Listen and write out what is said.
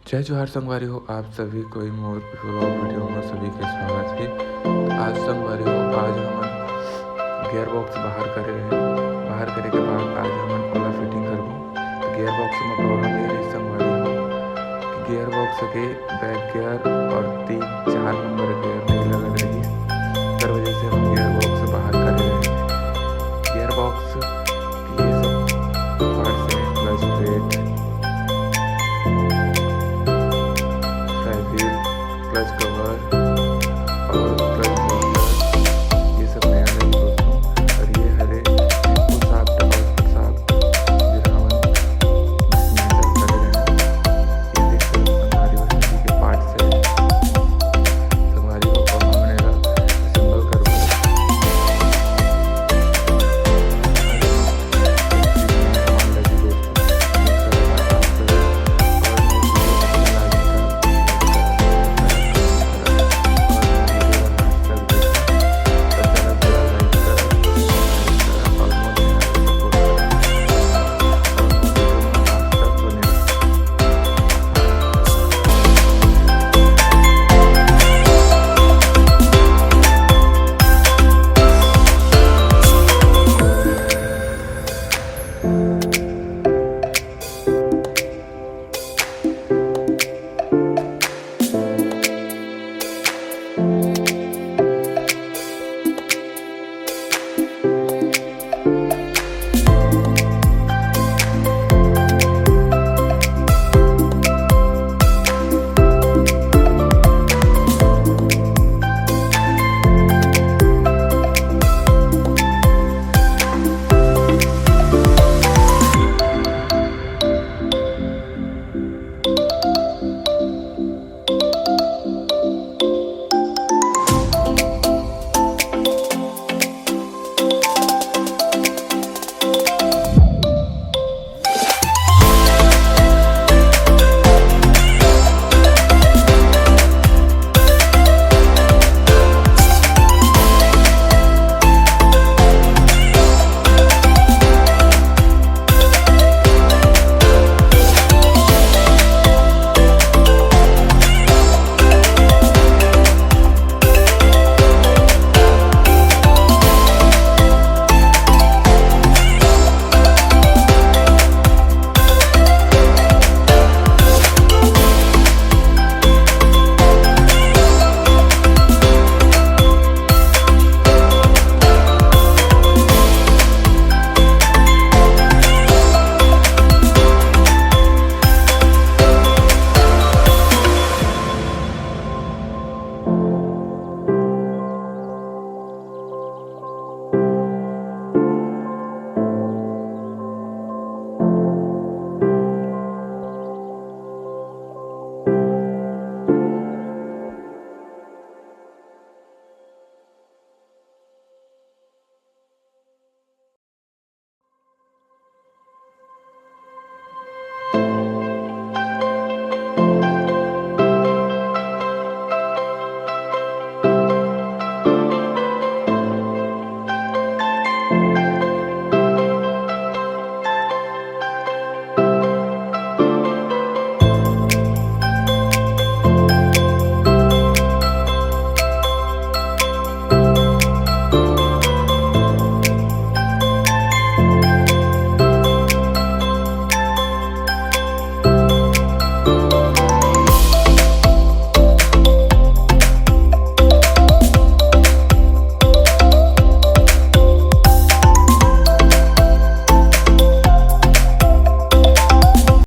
जय जोहार संगवारी हो, आप सभी को मोर व्लॉग वीडियो में सभी के स्वागत है। आज संगवारी हो, आज हम गियर बॉक्स बाहर करे हैं। बाहर करे के बाद आज हम ओला फिटिंग करबो। तो गियर बॉक्स में प्रॉब्लम ये रही संगवारी हो कि गियर बॉक्स के बैक गियर और 3-4 नंबर गियर नहीं लगल रही, तर वजह से हम गियर बॉक्स बाहर करे रहे। Gear box